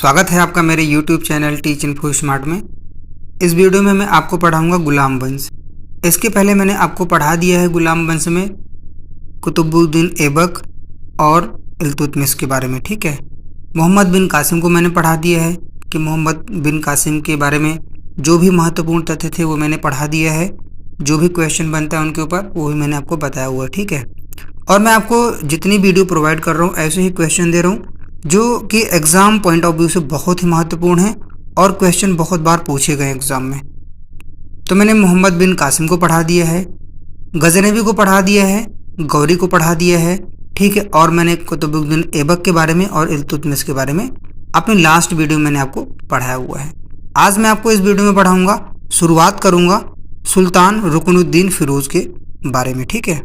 स्वागत है आपका मेरे YouTube channel teach info smart में। इस वीडियो में मैं आपको पढ़ाऊंगा गुलाम वंश। इसके पहले मैंने आपको पढ़ा दिया है गुलाम वंश में कुतुबुद्दीन ऐबक और इल्तुतमिश के बारे में। ठीक है, मोहम्मद बिन कासिम को मैंने पढ़ा दिया है कि मोहम्मद बिन कासिम के बारे में जो भी महत्वपूर्ण तथ्य थे वो मैंने पढ़ा दिया है। जो भी क्वेश्चन बनता है उनके ऊपर वो भी मैंने आपको बताया हुआ है। ठीक है, और मैं आपको जितनी वीडियो प्रोवाइड कर रहा हूँ ऐसे ही क्वेश्चन दे रहा हूँ जो कि एग्ज़ाम पॉइंट ऑफ व्यू से बहुत ही महत्वपूर्ण है और क्वेश्चन बहुत बार पूछे गए एग्ज़ाम में। तो मैंने मोहम्मद बिन कासिम को पढ़ा दिया है, गजनवी को पढ़ा दिया है, गौरी को पढ़ा दिया है। ठीक है, और मैंने कुतुबुद्दीन ऐबक के बारे में और इल्तुतमिश के बारे में अपनी लास्ट वीडियो में मैंने आपको पढ़ाया हुआ है। आज मैं आपको इस वीडियो में पढ़ाऊँगा, शुरुआत करूँगा सुल्तान रुकनुद्दीन फिरोज़ के बारे में। ठीक है,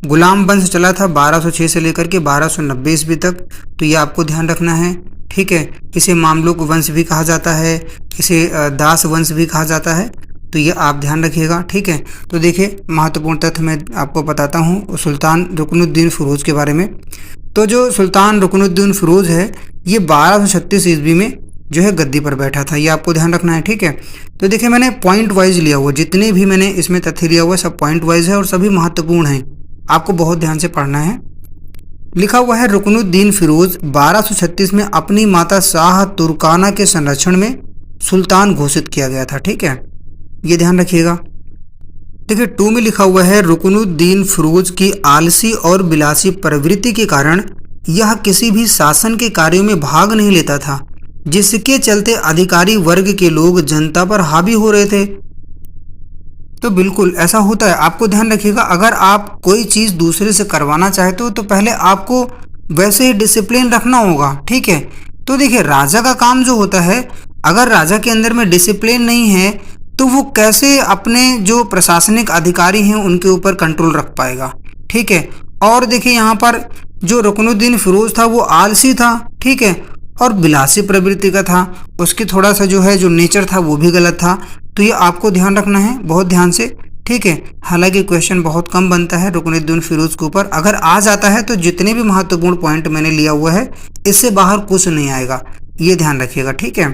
गुलाम वंश चला था 1206 से लेकर के 1290 ईस्वी तक, तो ये आपको ध्यान रखना है। ठीक है, इसे मामलुक वंश भी कहा जाता है, इसे दास वंश भी कहा जाता है, तो ये आप ध्यान रखिएगा। ठीक है, तो देखिए महत्वपूर्ण तथ्य मैं आपको बताता हूँ सुल्तान रुकनुद्दीन फिरोज़ के बारे में। तो जो सुल्तान रुकनुद्दीन फिरोज़ है ये 1236 ईस्वी में जो है गद्दी पर बैठा था, ये आपको ध्यान रखना है। ठीक है, तो देखिए मैंने पॉइंट वाइज लिया हुआ, जितने भी मैंने इसमें तथ्य लिया हुआ है सब पॉइंट वाइज है और सभी महत्वपूर्ण हैं, आपको बहुत ध्यान से पढ़ना है। लिखा हुआ है रुकनुद्दीन फिरोज 1236 में अपनी माता शाह तुर्काना के संरक्षण में सुल्तान घोषित किया गया था। ठीक है, ये ध्यान रखिएगा। देखिए 2 में लिखा हुआ है रुकनुद्दीन फिरोज की आलसी और विलासी प्रवृत्ति के कारण यह किसी भी शासन के कार्यों में भाग नहीं लेता था, जिसके चलते अधिकारी वर्ग के लोग जनता पर हावी हो रहे थे। तो बिल्कुल ऐसा होता है, आपको ध्यान रखिएगा। अगर आप कोई चीज़ दूसरे से करवाना चाहते हो तो पहले आपको वैसे ही डिसिप्लिन रखना होगा। ठीक है, तो देखिए राजा का काम जो होता है, अगर राजा के अंदर में डिसिप्लिन नहीं है तो वो कैसे अपने जो प्रशासनिक अधिकारी हैं उनके ऊपर कंट्रोल रख पाएगा। ठीक है, और देखिए यहाँ पर जो रुकनुद्दीन फिरोज था वो आलसी था। ठीक है, और विलासी प्रवृत्ति का था, उसकी थोड़ा सा जो है जो नेचर था वो भी गलत था। तो ये आपको ध्यान रखना है बहुत ध्यान से। ठीक है, हालांकि क्वेश्चन बहुत कम बनता है रुकनुद्दीन फिरोज के ऊपर, अगर आ जाता है तो जितने भी महत्वपूर्ण पॉइंट मैंने लिया हुआ है इससे बाहर कुछ नहीं आएगा, ये ध्यान रखिएगा। ठीक है,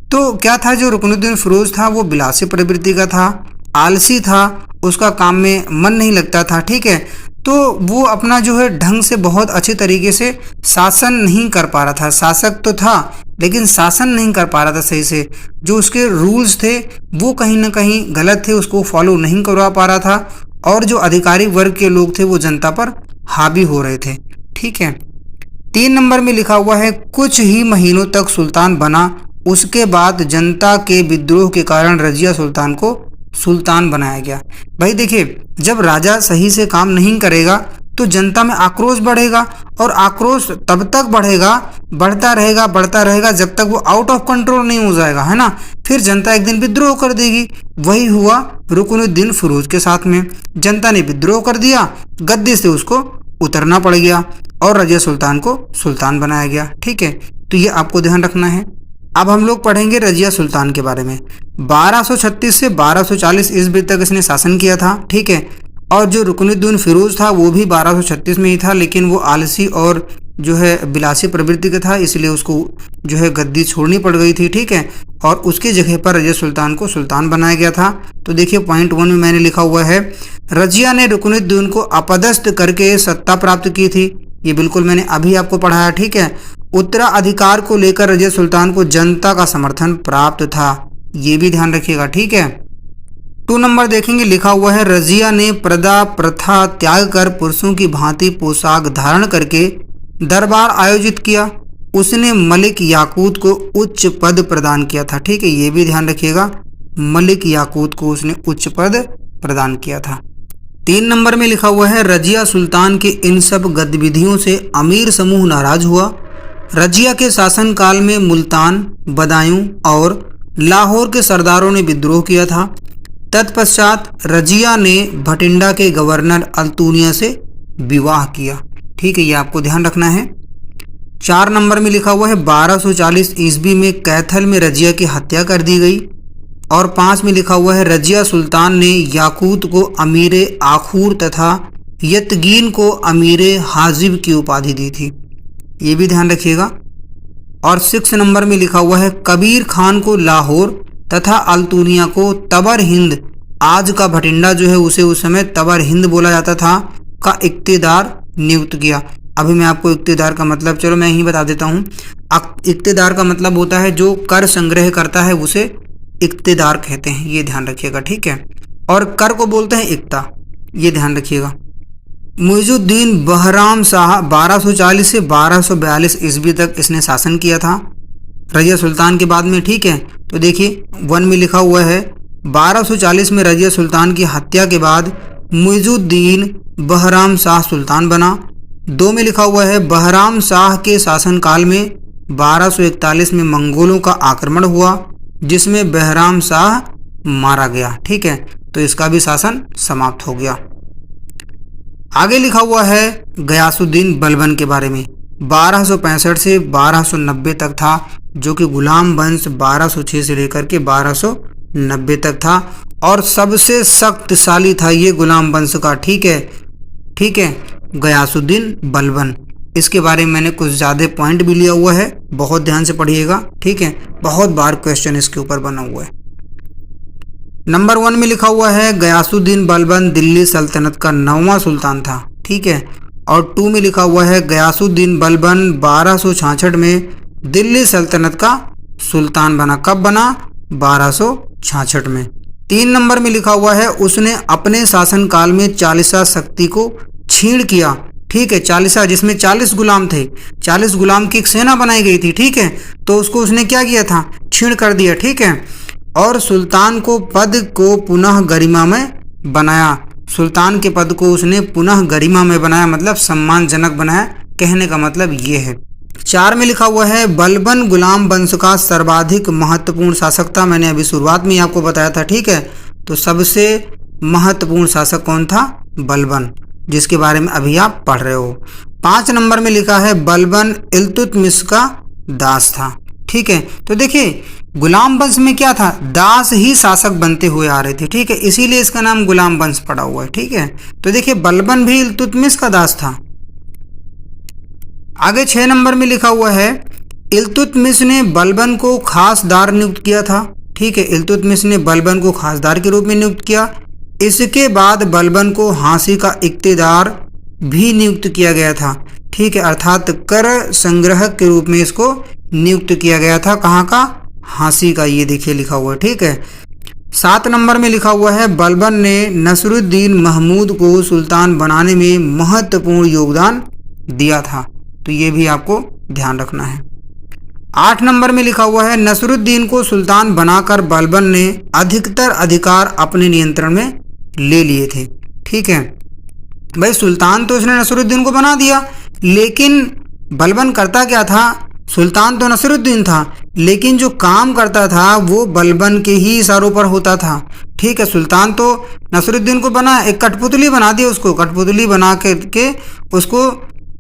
तो क्या था जो रुकनुद्दीन फिरोज था वो विलासी प्रवृत्ति का था, आलसी था, उसका काम में मन नहीं लगता था। ठीक है, तो वो अपना जो है ढंग से बहुत अच्छे तरीके से शासन नहीं कर पा रहा था। शासक तो था लेकिन शासन नहीं कर पा रहा था सही से, जो उसके रूल्स थे वो कहीं ना कहीं गलत थे, उसको फॉलो नहीं करवा पा रहा था, और जो अधिकारी वर्ग के लोग थे वो जनता पर हावी हो रहे थे। ठीक है, 3 नंबर में लिखा हुआ है कुछ ही महीनों तक सुल्तान बना, उसके बाद जनता के विद्रोह के कारण रजिया सुल्तान को सुल्तान बनाया गया। भाई देखिए, जब राजा सही से काम नहीं करेगा तो जनता में आक्रोश बढ़ेगा, और आक्रोश तब तक बढ़ेगा, बढ़ता रहेगा जब तक वो आउट ऑफ कंट्रोल नहीं हो जाएगा, है ना। फिर जनता एक दिन विद्रोह कर देगी। वही हुआ रुकनुद्दीन फिरोज के साथ में, जनता ने विद्रोह कर दिया, गद्दी से उसको उतरना पड़ गया और रजिया सुल्तान को सुल्तान बनाया गया। ठीक है, तो ये आपको ध्यान रखना है। अब हम लोग पढ़ेंगे रजिया सुल्तान के बारे में। 1236 से 1240 ईस्वी तक इसने शासन किया था। ठीक है, और जो रुकनुद्दीन फिरोज था वो भी 1236 में ही था, लेकिन वो आलसी और जो है विलासी प्रवृत्ति का था, इसलिए उसको जो है गद्दी छोड़नी पड़ गई थी। ठीक है, और उसके जगह पर रजिया सुल्तान को सुल्तान बनाया गया था। तो देखिए पॉइंट 1 में मैंने लिखा हुआ है रजिया ने रुकनुद्दीन को अपदस्थ करके सत्ता प्राप्त की थी, ये बिल्कुल मैंने अभी आपको पढ़ाया। ठीक है, उत्तराधिकार को लेकर रजिया सुल्तान को जनता का समर्थन प्राप्त था, ये भी ध्यान रखिएगा। ठीक है, 2 नंबर देखेंगे, लिखा हुआ है रजिया ने प्रदा प्रथा त्याग कर पुरुषों की भांति पोशाक धारण करके दरबार आयोजित किया, उसने मलिक याकूत को उच्च पद प्रदान किया था। ठीक है, ये भी ध्यान रखिएगा, मलिक याकूत को उसने उच्च पद प्रदान किया था। 3 नंबर में लिखा हुआ है रजिया सुल्तान के इन सब गतिविधियों से अमीर समूह नाराज हुआ। रजिया के शासनकाल में मुल्तान, बदायूं और लाहौर के सरदारों ने विद्रोह किया था। तत्पश्चात रजिया ने भटिंडा के गवर्नर अल्तूनिया से विवाह किया। ठीक है, ये आपको ध्यान रखना है। 4 नंबर में लिखा हुआ है 1240 ईस्वी में कैथल में रजिया की हत्या कर दी गई। और 5 में लिखा हुआ है रजिया सुल्तान ने याकूत को अमीर आखूर तथा यतगीन को अमीर हाजिब की उपाधि दी थी, ये भी ध्यान रखिएगा। और 6 नंबर में लिखा हुआ है कबीर खान को लाहौर तथा अल्तुनिया को तबर हिंद, आज का भटिंडा जो है उसे उस समय तबर हिंद बोला जाता था, का इक्तेदार नियुक्त किया। अभी मैं आपको इक्तेदार का मतलब चलो मैं ही बता देता हूँ। इक्तेदार का मतलब होता है जो कर संग्रह करता है उसे इक्तेदार कहते हैं, ये ध्यान रखिएगा, ठीक है। और कर को बोलते हैं इक्ता, ये ध्यान रखिएगा। मुइजुद्दीन बहराम शाह 1240 से 1242 ईस्वी तक इसने शासन किया था रजिया सुल्तान के बाद में, ठीक है। तो देखिए 1 में लिखा हुआ है 1240 में रजिया सुल्तान की हत्या के बाद मुइजुद्दीन बहराम शाह सुल्तान बना। 2 में लिखा हुआ है बहराम शाह के शासनकाल में 1241 में मंगोलों का आक्रमण हुआ जिसमें बहराम शाह मारा गया, ठीक है। तो इसका भी शासन समाप्त हो गया। आगे लिखा हुआ है गयासुद्दीन बलबन के बारे में, 1265 से 1290 तक था, जो कि गुलाम वंश 1206 से लेकर के 1290 तक था और सबसे शक्तिशाली था ये गुलाम वंश का, ठीक है, ठीक है, गयासुद्दीन बलबन। इसके बारे में मैंने कुछ ज़्यादा पॉइंट भी लिया हुआ है, बहुत ध्यान से पढ़िएगा, ठीक है, बहुत बार क्वेश्चन इसके ऊपर बना हुआ है। नंबर 1 में लिखा हुआ है गयासुद्दीन बलबन दिल्ली सल्तनत का 9वां सुल्तान था, ठीक है। और 2 में लिखा हुआ है गयासुद्दीन बलबन 1266 में दिल्ली सल्तनत का सुल्तान बना। कब बना? 1266 में। 3 नंबर में लिखा हुआ है उसने अपने शासनकाल में चालीसा शक्ति को छीण किया, ठीक है। चालीसा जिसमें 40 गुलाम थे, 40 गुलाम की एक सेना बनाई गई थी, ठीक है। तो उसको उसने क्या किया था? छीण कर दिया, ठीक है। और सुल्तान को पद को पुनः गरिमा में बनाया, सुल्तान के पद को उसने पुनः गरिमा में बनाया, मतलब सम्मानजनक बनाया, कहने का मतलब ये है। 4 में लिखा हुआ है बलबन गुलाम वंश का सर्वाधिक महत्वपूर्ण शासक था। मैंने अभी शुरुआत में ही आपको बताया था, ठीक है। तो सबसे महत्वपूर्ण शासक कौन था? बलबन, जिसके बारे में अभी आप पढ़ रहे हो। 5 नंबर में लिखा है बलबन इल्तुतमिश का दास था, ठीक है। तो देखिए गुलाम वंश में क्या था? दास ही शासक बनते हुए आ रहे थे, ठीक है, इसीलिए इसका नाम गुलाम वंश पड़ा हुआ है, ठीक है। तो देखिए बलबन भी इल्तुतमिश का दास था। आगे 6 नंबर में लिखा हुआ है इल्तुतमिश ने बलबन को खासदार नियुक्त किया था, ठीक है। इल्तुतमिश ने बलबन को खासदार के रूप में नियुक्त किया। इसके बाद बलबन को हांसी का इक्तेदार भी नियुक्त किया गया था, ठीक है, अर्थात कर संग्रहक के रूप में इसको नियुक्त किया गया था। कहाँ का? हांसी का, ये देखिए लिखा हुआ है, ठीक है। 7 नंबर में लिखा हुआ है बलबन ने नसरुद्दीन महमूद को सुल्तान बनाने में महत्वपूर्ण योगदान दिया था, तो ये भी आपको ध्यान रखना है। 8 नंबर में लिखा हुआ है नसरुद्दीन को सुल्तान बनाकर बलबन ने अधिकतर अधिकार अपने नियंत्रण में ले लिए थे, ठीक है। भाई सुल्तान तो इसने नसरुद्दीन को बना दिया, लेकिन बलबन करता क्या था? सुल्तान तो नसरुद्दीन था, लेकिन जो काम करता था वो बलबन के ही इशारों पर होता था, ठीक है। सुल्तान तो नसरुद्दीन को बना, एक कठपुतली बना दिया, उसको कठपुतली बना के उसको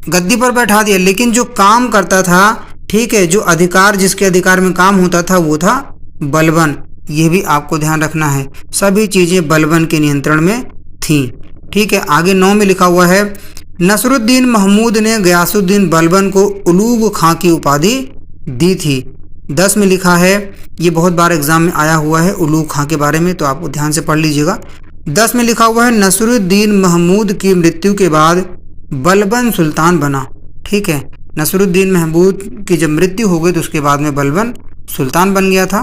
गद्दी पर बैठा दिया, लेकिन जो काम करता था, ठीक है, जो अधिकार जिसके अधिकार में काम होता था वो था बलबन। ये भी आपको ध्यान रखना है, सभी चीज़ें बलबन के नियंत्रण में थीं, ठीक है। आगे 9 में लिखा हुआ है नसरुद्दीन महमूद ने गयासुद्दीन बलबन को उलूग खां की उपाधि दी थी। 10 में लिखा है, ये बहुत बार एग्जाम में आया हुआ है उलूग खां के बारे में, तो आप ध्यान से पढ़ लीजिएगा। 10 में लिखा हुआ है नसरुद्दीन महमूद की मृत्यु के बाद बलबन सुल्तान बना, ठीक है। नसरुद्दीन महमूद की जब मृत्यु हो गई तो उसके बाद में बलबन सुल्तान बन गया था।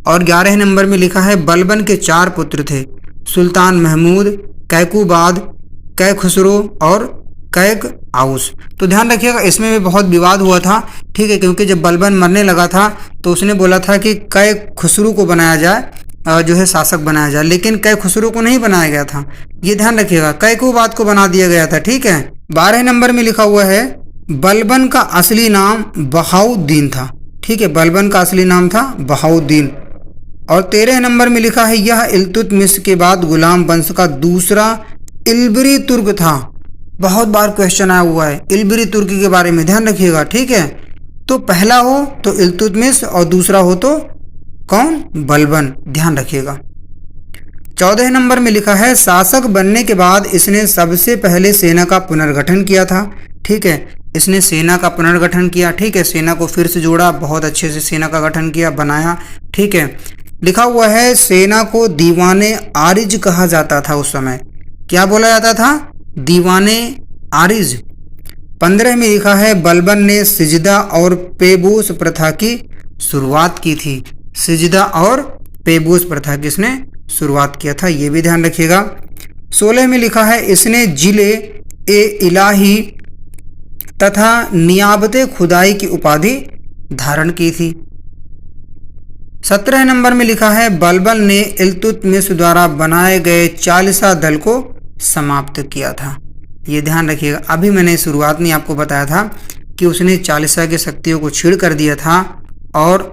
और 11 नंबर में लिखा है बलबन के 4 पुत्र थे, सुल्तान महमूद, कैकुबाद, कै खुसरो और कैक आउस। तो ध्यान रखिएगा इसमें भी बहुत विवाद हुआ था, ठीक है, क्योंकि जब बलबन मरने लगा था तो उसने बोला था कि कै खुसरो को बनाया जाए, जो है शासक बनाया जाए, लेकिन कै खुसरो को नहीं बनाया गया था, ये ध्यान रखिएगा, कैकुबाद को बना दिया गया था, ठीक है। 12 नंबर में लिखा हुआ है बलबन का असली नाम बहाउद्दीन था, ठीक है, बलबन का असली नाम था बहाउद्दीन। और 13 नंबर में लिखा है यह इल्तुतमिश के बाद गुलाम वंश का दूसरा इल्बरी तुर्क था। बहुत बार क्वेश्चन आया हुआ है इल्बरी तुर्क के बारे में, ध्यान रखिएगा, ठीक है। तो पहला हो तो इल्तुतमिश और दूसरा हो तो कौन? बलबन, ध्यान रखिएगा। 14 नंबर में लिखा है शासक बनने के बाद इसने सबसे पहले सेना का पुनर्गठन किया था, ठीक है। इसने सेना का पुनर्गठन किया, ठीक है, सेना को फिर से जोड़ा, बहुत अच्छे से सेना का गठन किया, बनाया, ठीक है। लिखा हुआ है सेना को दीवाने आरिज कहा जाता था उस समय। क्या बोला जाता था? दीवाने आरिज। 15 में लिखा है बलबन ने सिजदा और पेबोस प्रथा की शुरुआत की थी। सिजदा और पेबोस प्रथा की इसने शुरुआत किया था, ये भी ध्यान रखिएगा। 16 में लिखा है इसने जिले ए इलाही तथा नियाबते खुदाई की उपाधि धारण की थी। 17 नंबर में लिखा है बलबन ने इल्तुतमिश द्वारा बनाए गए चालिसा दल को समाप्त किया था। ये ध्यान रखिएगा, अभी मैंने शुरुआत में आपको बताया था कि उसने चालिसा की शक्तियों को छीड़ कर दिया था और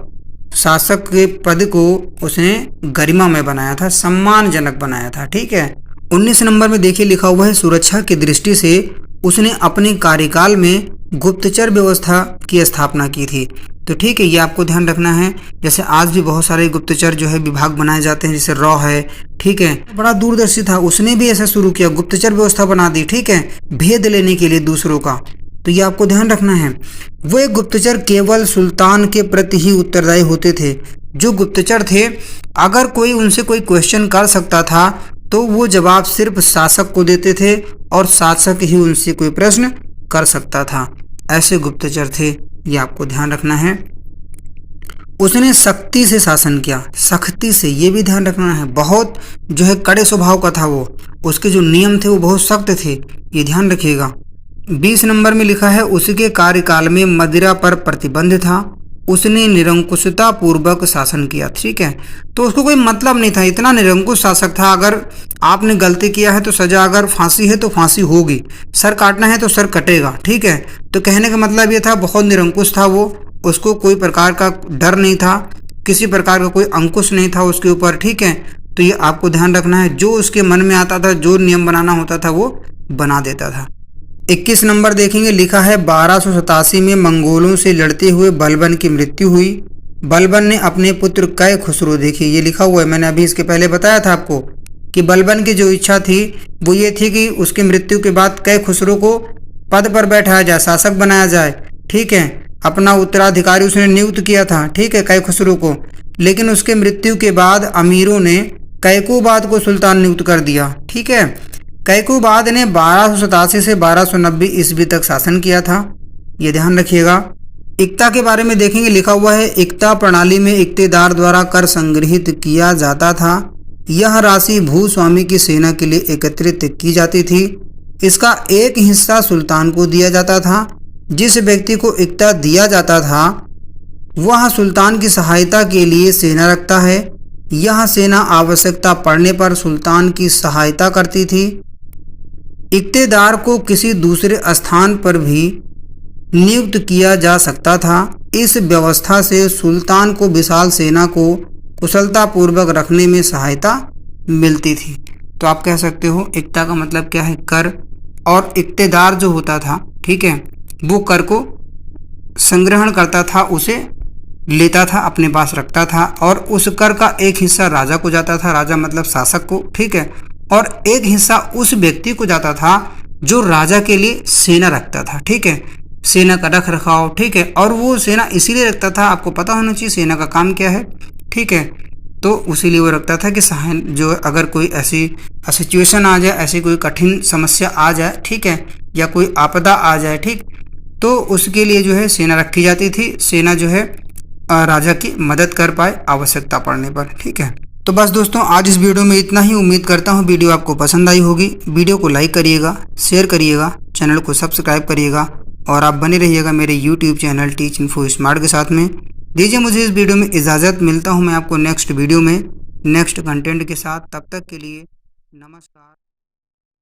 शासक के पद को उसने गरिमा में बनाया था, सम्मानजनक बनाया था, ठीक है। 19 नंबर में देखिए लिखा हुआ है सुरक्षा की दृष्टि से उसने अपने कार्यकाल में गुप्तचर व्यवस्था की स्थापना की थी। तो ठीक है, ये आपको ध्यान रखना है। जैसे आज भी बहुत सारे गुप्तचर जो है विभाग बनाए जाते हैं, जैसे रॉ है, ठीक है, बड़ा दूरदर्शी था, उसने भी ऐसा शुरू किया, गुप्तचर व्यवस्था बना दी, ठीक है, भेद लेने के लिए दूसरों का। तो ये आपको ध्यान रखना है। वो एक गुप्तचर केवल सुल्तान के प्रति ही उत्तरदायी होते थे। जो गुप्तचर थे, अगर कोई उनसे कोई क्वेश्चन कर सकता था तो वो जवाब सिर्फ शासक को देते थे और शासक ही उनसे कोई प्रश्न कर सकता था। ऐसे गुप्तचर थे, ये आपको ध्यान रखना है। उसने सख्ती से शासन किया, सख्ती से, ये भी ध्यान रखना है। बहुत जो है कड़े स्वभाव का था वो, उसके जो नियम थे वो बहुत सख्त थे, ये ध्यान रखिएगा। 20 नंबर में लिखा है उसके कार्यकाल में मदिरा पर प्रतिबंध था, उसने निरंकुशता पूर्वक शासन किया, ठीक है। तो उसको कोई मतलब नहीं था, इतना निरंकुश शासक था। अगर आपने गलती किया है तो सजा, अगर फांसी है तो फांसी होगी, सर काटना है तो सर कटेगा, ठीक है। तो कहने का मतलब ये था बहुत निरंकुश था वो, उसको कोई प्रकार का डर नहीं था, किसी प्रकार का कोई अंकुश नहीं था उसके ऊपर, ठीक है। तो ये आपको ध्यान रखना है, जो उसके मन में आता था, जो नियम बनाना होता था वो बना देता था। 21 नंबर देखेंगे, लिखा है 1287 में मंगोलों से लड़ते हुए बलबन की मृत्यु हुई। बलबन ने अपने पुत्र कै खुसरो, देखिए ये लिखा हुआ है, मैंने अभी इसके पहले बताया था आपको कि बलबन की जो इच्छा थी वो ये थी कि उसकी मृत्यु के बाद कै खुसरो को पद पर बैठाया जाए, शासक बनाया जाए, ठीक है। अपना उत्तराधिकारी उसने नियुक्त किया था, ठीक है, कै खुसरो को। लेकिन उसके मृत्यु के बाद अमीरों ने कैकोबाद को सुल्तान नियुक्त कर दिया, ठीक है। कैकोबाद ने 1287 से 1290 ईस्वी तक शासन किया था, ये ध्यान रखिएगा। इक्ता के बारे में देखेंगे, लिखा हुआ है इक्ता प्रणाली में इक्तेदार द्वारा कर संग्रहित किया जाता था। यह राशि भूस्वामी की सेना के लिए एकत्रित की जाती थी। इसका एक हिस्सा सुल्तान को दिया जाता था। जिस व्यक्ति को इक्ता दिया जाता था वह सुल्तान की सहायता के लिए सेना रखता है। यह सेना आवश्यकता पड़ने पर सुल्तान की सहायता करती थी। इक्तेदार को किसी दूसरे स्थान पर भी नियुक्त किया जा सकता था। इस व्यवस्था से सुल्तान को विशाल सेना को कुशलतापूर्वक रखने में सहायता मिलती थी। तो आप कह सकते हो इक्ता का मतलब क्या है? कर। और इक्तेदार जो होता था, ठीक है, वो कर को संग्रहण करता था, उसे लेता था, अपने पास रखता था, और उस कर का एक हिस्सा राजा को जाता था, राजा मतलब शासक को, ठीक है, और एक हिस्सा उस व्यक्ति को जाता था जो राजा के लिए सेना रखता था, ठीक है, सेना का रख रखाव, ठीक है। और वो सेना इसीलिए रखता था, आपको पता होना चाहिए सेना का काम क्या है, ठीक है। तो उसीलिए वो रखता था कि जो अगर कोई ऐसी सिचुएशन आ जाए, ऐसी कोई कठिन समस्या आ जाए, ठीक है, या कोई आपदा आ जाए, ठीक, तो उसके लिए जो है सेना रखी जाती थी। सेना जो है राजा की मदद कर पाए आवश्यकता पड़ने पर, ठीक है। तो बस दोस्तों, आज इस वीडियो में इतना ही। उम्मीद करता हूँ वीडियो आपको पसंद आई होगी। वीडियो को लाइक करिएगा, शेयर करिएगा, चैनल को सब्सक्राइब करिएगा और आप बने रहिएगा मेरे YouTube channel teach info smart के साथ में। दीजिए मुझे इस वीडियो में इजाज़त। मिलता हूँ मैं आपको नेक्स्ट वीडियो में नेक्स्ट कंटेंट के साथ। तब तक के लिए नमस्कार।